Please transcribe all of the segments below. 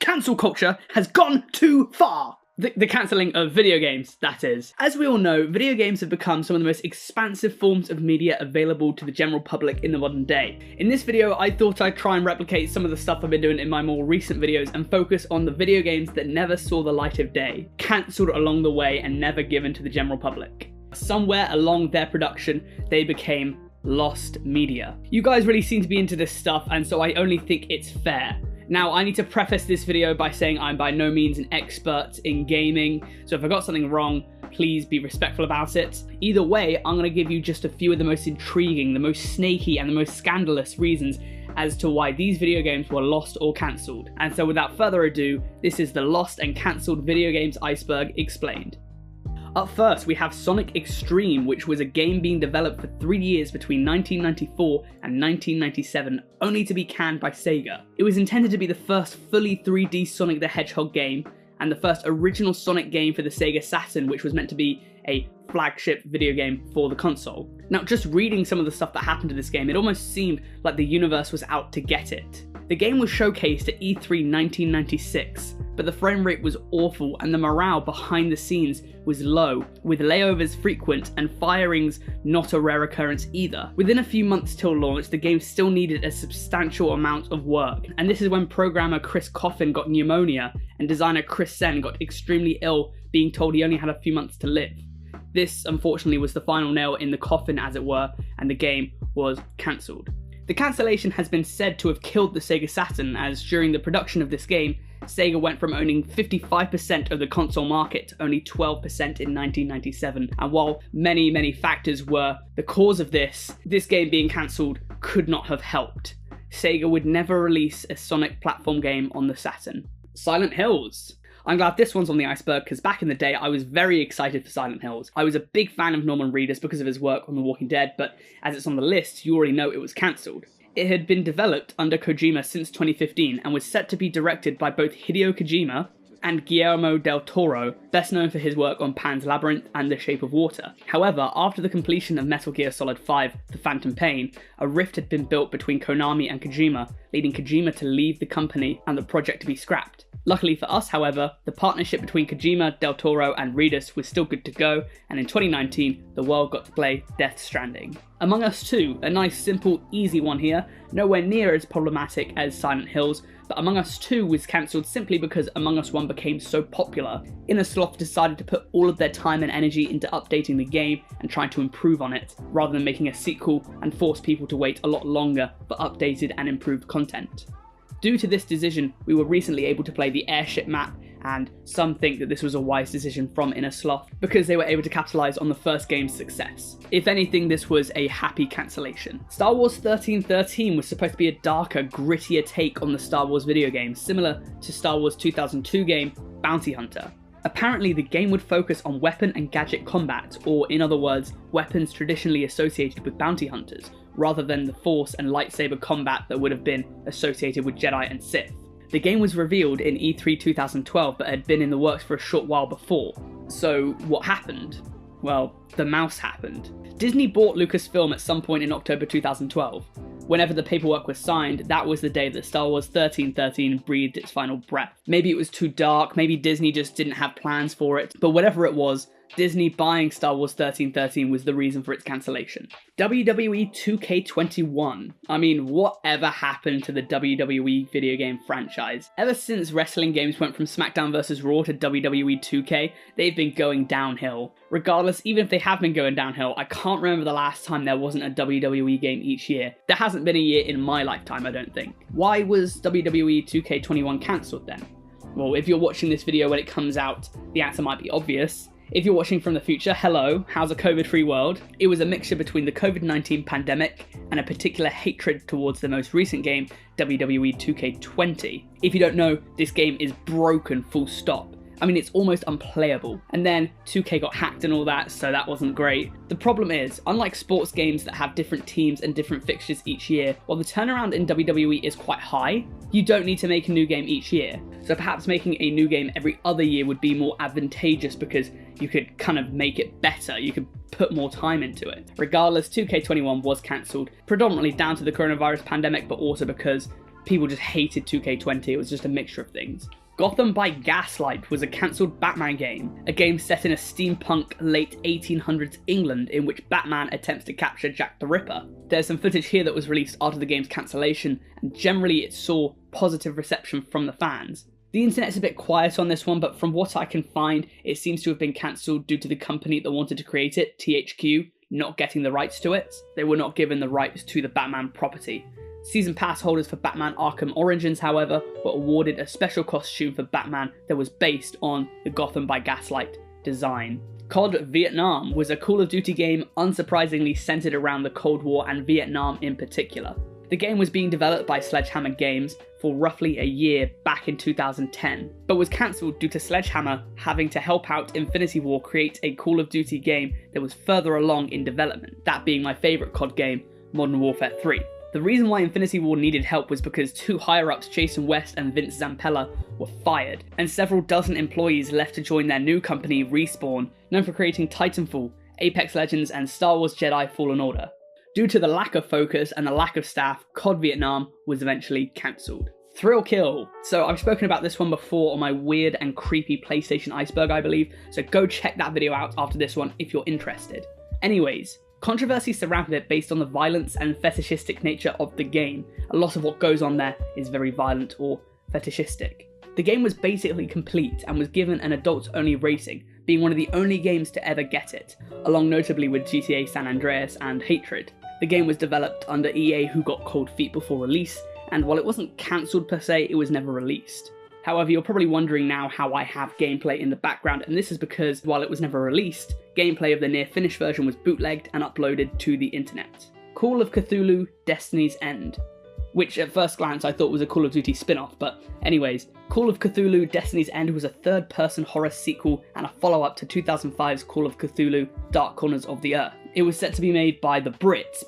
cancel culture has gone too far. The cancelling of video games, that is. As we all know, video games have become some of the most expansive forms of media available to the general public in the modern day. In this video, I thought I'd try and replicate some of the stuff I've been doing in my more recent videos and focus on the video games that never saw the light of day, cancelled along the way and never given to the general public. Somewhere along their production, they became lost media. You guys really seem to be into this stuff, and so I only think it's fair. Now, I need to preface this video by saying I'm by no means an expert in gaming, so if I got something wrong, please be respectful about it. Either way, I'm going to give you just a few of the most intriguing, the most snaky, and the most scandalous reasons as to why these video games were lost or cancelled. And so without further ado, this is the Lost and Cancelled Video Games Iceberg explained. Up first, we have Sonic X-Treme, which was a game being developed for 3 years between 1994 and 1997, only to be canned by Sega. It was intended to be the first fully 3D Sonic the Hedgehog game, and the first original Sonic game for the Sega Saturn, which was meant to be a flagship video game for the console. Now, just reading some of the stuff that happened to this game, it almost seemed like the universe was out to get it. The game was showcased at E3 1996, but the frame rate was awful and the morale behind the scenes was low, with layovers frequent and firings not a rare occurrence either. Within a few months till launch, the game still needed a substantial amount of work, and this is when programmer Chris Coffin got pneumonia and designer Chris Sen got extremely ill, being told he only had a few months to live. This, unfortunately, was the final nail in the coffin, as it were, and the game was cancelled. The cancellation has been said to have killed the Sega Saturn, as during the production of this game, Sega went from owning 55% of the console market to only 12% in 1997, and while many factors were the cause of this game being cancelled could not have helped. Sega would never release a Sonic platform game on the Saturn. Silent Hills. I'm glad this one's on the iceberg because back in the day I was very excited for Silent Hills. I was a big fan of Norman Reedus because of his work on The Walking Dead, but as it's on the list, you already know it was cancelled. It had been developed under Kojima since 2015 and was set to be directed by both Hideo Kojima and Guillermo del Toro, best known for his work on Pan's Labyrinth and The Shape of Water. However, after the completion of Metal Gear Solid 5, The Phantom Pain, a rift had been built between Konami and Kojima, leading Kojima to leave the company and the project to be scrapped. Luckily for us, however, the partnership between Kojima, Del Toro and Reedus was still good to go, and in 2019, the world got to play Death Stranding. Among Us 2, a nice, simple, easy one here, nowhere near as problematic as Silent Hills, but Among Us 2 was cancelled simply because Among Us 1 became so popular. Inner Sloth decided to put all of their time and energy into updating the game and trying to improve on it, rather than making a sequel and force people to wait a lot longer for updated and improved content. Due to this decision, we were recently able to play the airship map, and some think that this was a wise decision from Inner Sloth because they were able to capitalise on the first game's success. If anything, this was a happy cancellation. Star Wars 1313 was supposed to be a darker, grittier take on the Star Wars video game, similar to Star Wars 2002 game Bounty Hunter. Apparently, the game would focus on weapon and gadget combat, or in other words, weapons traditionally associated with bounty hunters, rather than the Force and lightsaber combat that would have been associated with Jedi and Sith. The game was revealed in E3 2012 but had been in the works for a short while before. So what happened? Well, the mouse happened. Disney bought Lucasfilm at some point in October 2012. Whenever the paperwork was signed, that was the day that Star Wars 1313 breathed its final breath. Maybe it was too dark, maybe Disney just didn't have plans for it, but whatever it was, Disney buying Star Wars 1313 was the reason for its cancellation. WWE 2K21. I mean, whatever happened to the WWE video game franchise? Ever since wrestling games went from SmackDown vs. Raw to WWE 2K, they've been going downhill. Regardless, even if they have been going downhill, I can't remember the last time there wasn't a WWE game each year. There hasn't been a year in my lifetime, I don't think. Why was WWE 2K21 cancelled then? Well, if you're watching this video when it comes out, the answer might be obvious. If you're watching from the future, hello, how's a COVID-free world? It was a mixture between the COVID-19 pandemic and a particular hatred towards the most recent game, WWE 2K20. If you don't know, this game is broken full stop. I mean, it's almost unplayable. And then 2K got hacked and all that, so that wasn't great. The problem is, unlike sports games that have different teams and different fixtures each year, while the turnaround in WWE is quite high, you don't need to make a new game each year. So perhaps making a new game every other year would be more advantageous because you could kind of make it better, you could put more time into it. Regardless, 2K21 was cancelled, predominantly down to the coronavirus pandemic, but also because People just hated 2K20, it was just a mixture of things. Gotham by Gaslight was a cancelled Batman game, a game set in a steampunk late 1800s England in which Batman attempts to capture Jack the Ripper. There's some footage here that was released after the game's cancellation, and generally it saw positive reception from the fans. The internet's a bit quiet on this one, but from what I can find, it seems to have been cancelled due to the company that wanted to create it, THQ, not getting the rights to it. They were not given the rights to the Batman property. Season pass holders for Batman Arkham Origins, however, were awarded a special costume for Batman that was based on the Gotham by Gaslight design. COD Vietnam was a Call of Duty game unsurprisingly centered around the Cold War and Vietnam in particular. The game was being developed by Sledgehammer Games for roughly a year back in 2010, but was cancelled due to Sledgehammer having to help out Infinity Ward create a Call of Duty game that was further along in development, that being my favourite COD game, Modern Warfare 3. The reason why Infinity Ward needed help was because two higher-ups, Jason West and Vince Zampella, were fired, and several dozen employees left to join their new company, Respawn, known for creating Titanfall, Apex Legends and Star Wars Jedi Fallen Order. Due to the lack of focus and the lack of staff, COD Vietnam was eventually cancelled. Thrill Kill. So I've spoken about this one before on my weird and creepy PlayStation Iceberg, I believe, so go check that video out after this one if you're interested. Anyways, controversy surrounded it based on the violence and fetishistic nature of the game. A lot of what goes on there is very violent or fetishistic. The game was basically complete and was given an adults-only rating, being one of the only games to ever get it, along notably with GTA San Andreas and Hatred. The game was developed under EA, who got cold feet before release, and while it wasn't cancelled per se, it was never released. However, you're probably wondering now how I have gameplay in the background, and this is because while it was never released, gameplay of the near-finished version was bootlegged and uploaded to the internet. Call of Cthulhu Destiny's End, which at first glance I thought was a Call of Duty spin-off, but anyways, Call of Cthulhu Destiny's End was a third-person horror sequel and a follow-up to 2005's Call of Cthulhu Dark Corners of the Earth. It was set to be made by the Brits,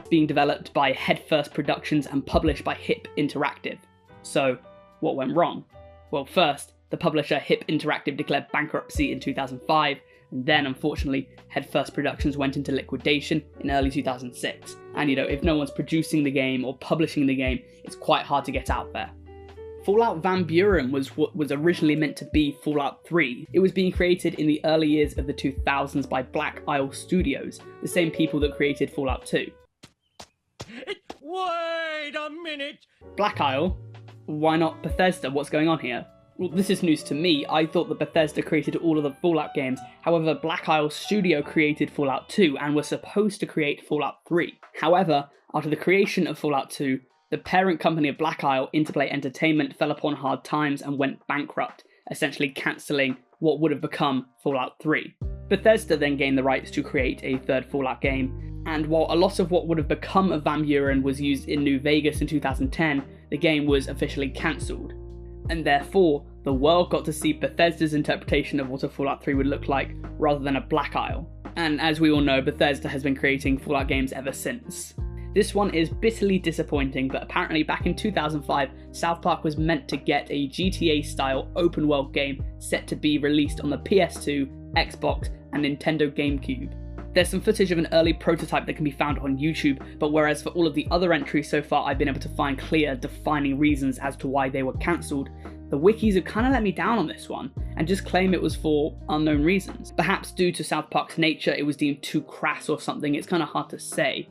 being developed by Headfirst Productions and published by Hip Interactive. So, what went wrong? Well, first, the publisher Hip Interactive declared bankruptcy in 2005, and then unfortunately, Headfirst Productions went into liquidation in early 2006. And if no one's producing the game or publishing the game, it's quite hard to get out there. Fallout Van Buren was what was originally meant to be Fallout 3. It was being created in the early years of the 2000s by Black Isle Studios, the same people that created Fallout 2. Wait a minute! Black Isle? Why not Bethesda? What's going on here? Well, this is news to me. I thought that Bethesda created all of the Fallout games. However, Black Isle Studio created Fallout 2 and was supposed to create Fallout 3. However, after the creation of Fallout 2, the parent company of Black Isle, Interplay Entertainment, fell upon hard times and went bankrupt, essentially cancelling what would have become Fallout 3. Bethesda then gained the rights to create a third Fallout game, and while a lot of what would have become of Van Buren was used in New Vegas in 2010, the game was officially cancelled. And therefore, the world got to see Bethesda's interpretation of what a Fallout 3 would look like, rather than a Black Isle. And as we all know, Bethesda has been creating Fallout games ever since. This one is bitterly disappointing, but apparently back in 2005, South Park was meant to get a GTA-style open-world game set to be released on the PS2, Xbox, and Nintendo GameCube. There's some footage of an early prototype that can be found on YouTube, but whereas for all of the other entries so far I've been able to find clear, defining reasons as to why they were cancelled, the wikis have kind of let me down on this one, and just claim it was for unknown reasons. Perhaps due to South Park's nature, it was deemed too crass or something, it's kind of hard to say.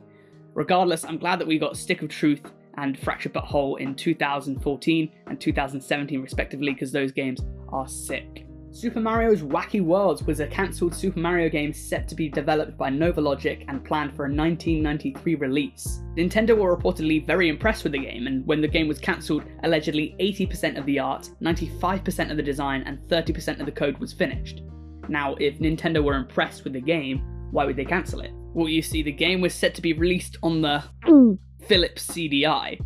Regardless, I'm glad that we got Stick of Truth and Fractured But Whole in 2014 and 2017 respectively, because those games are sick. Super Mario's Wacky Worlds was a cancelled Super Mario game set to be developed by Nova Logic and planned for a 1993 release. Nintendo were reportedly very impressed with the game, and when the game was cancelled, allegedly 80% of the art, 95% of the design, and 30% of the code was finished. Now, if Nintendo were impressed with the game, why would they cancel it? Well, you see, the game was set to be released on the Philips CDI,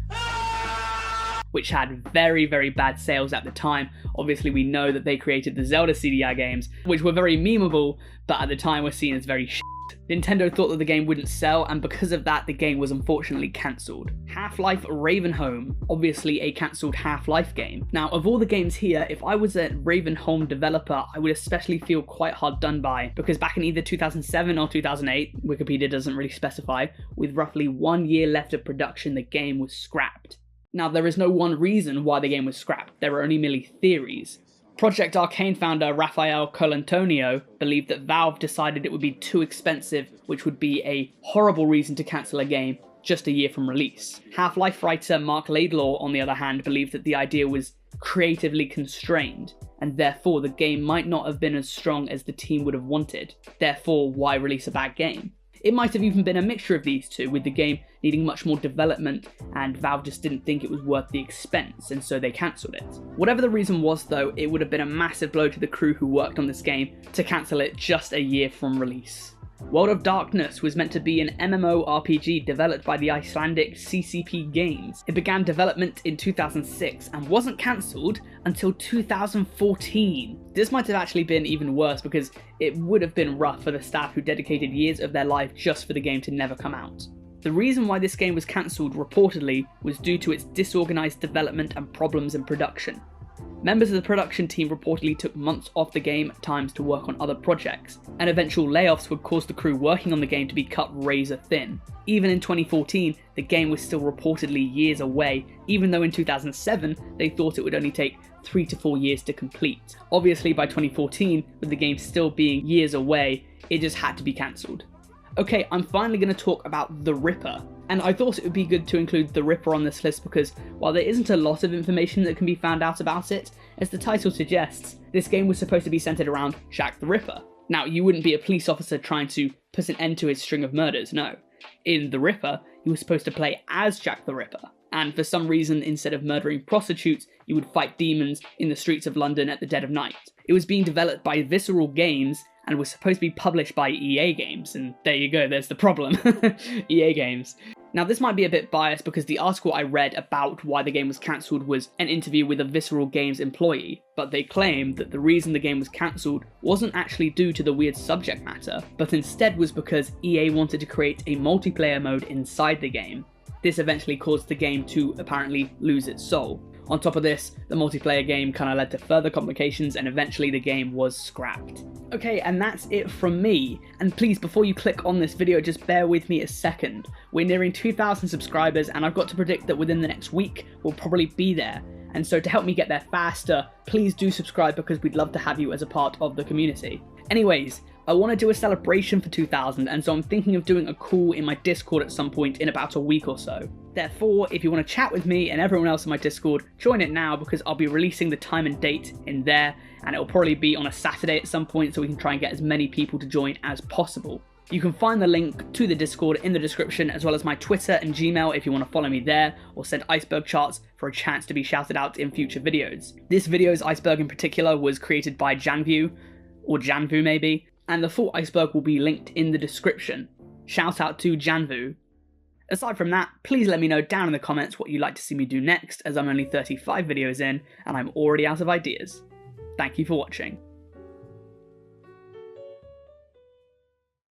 which had very, very bad sales at the time. Obviously, we know that they created the Zelda CDI games, which were very memeable, but at the time were seen as very shit. Nintendo thought that the game wouldn't sell, and because of that, the game was unfortunately cancelled. Half-Life Ravenholm, obviously a cancelled Half-Life game. Now, of all the games here, if I was a Ravenholm developer, I would especially feel quite hard done by, because back in either 2007 or 2008, Wikipedia doesn't really specify, with roughly 1 year left of production, the game was scrapped. Now, there is no one reason why the game was scrapped, there are only merely theories. Project Arcane founder Rafael Colantonio believed that Valve decided it would be too expensive, which would be a horrible reason to cancel a game just a year from release. Half-Life writer Mark Laidlaw, on the other hand, believed that the idea was creatively constrained, and therefore the game might not have been as strong as the team would have wanted. Therefore, why release a bad game? It might have even been a mixture of these two, with the game needing much more development and Valve just didn't think it was worth the expense, and so they cancelled it. Whatever the reason was though, it would have been a massive blow to the crew who worked on this game to cancel it just a year from release. World of Darkness was meant to be an MMORPG developed by the Icelandic CCP Games. It began development in 2006 and wasn't cancelled until 2014. This might have actually been even worse because it would have been rough for the staff who dedicated years of their life just for the game to never come out. The reason why this game was cancelled reportedly was due to its disorganised development and problems in production. Members of the production team reportedly took months off the game at times to work on other projects, and eventual layoffs would cause the crew working on the game to be cut razor thin. Even in 2014, the game was still reportedly years away, even though in 2007 they thought it would only take 3 to 4 years to complete. Obviously by 2014, with the game still being years away, it just had to be cancelled. Okay, I'm finally going to talk about The Ripper. And I thought it would be good to include The Ripper on this list because while there isn't a lot of information that can be found out about it, as the title suggests, this game was supposed to be centered around Jack the Ripper. Now, you wouldn't be a police officer trying to put an end to his string of murders, no. In The Ripper, you were supposed to play as Jack the Ripper, and for some reason, instead of murdering prostitutes, you would fight demons in the streets of London at the dead of night. It was being developed by Visceral Games, and was supposed to be published by EA Games, and there you go, there's the problem. EA Games. Now this might be a bit biased because the article I read about why the game was cancelled was an interview with a Visceral Games employee, but they claimed that the reason the game was cancelled wasn't actually due to the weird subject matter, but instead was because EA wanted to create a multiplayer mode inside the game. This eventually caused the game to apparently lose its soul. On top of this, the multiplayer game kind of led to further complications and eventually the game was scrapped. Okay, and that's it from me. And please, before you click on this video, just bear with me a second. We're nearing 2,000 subscribers and I've got to predict that within the next week, we'll probably be there. And so to help me get there faster, please do subscribe because we'd love to have you as a part of the community. Anyways, I want to do a celebration for 2,000 and so I'm thinking of doing a call in my Discord at some point in about a week or so. Therefore, if you want to chat with me and everyone else in my Discord, join it now because I'll be releasing the time and date in there and it'll probably be on a Saturday at some point so we can try and get as many people to join as possible. You can find the link to the Discord in the description as well as my Twitter and Gmail if you want to follow me there or send Iceberg charts for a chance to be shouted out in future videos. This video's Iceberg in particular was created by Janvu, or Janvu maybe, and the full Iceberg will be linked in the description. Shout out to Janvu. Aside from that, please let me know down in the comments what you'd like to see me do next as I'm only 35 videos in and I'm already out of ideas. Thank you for watching.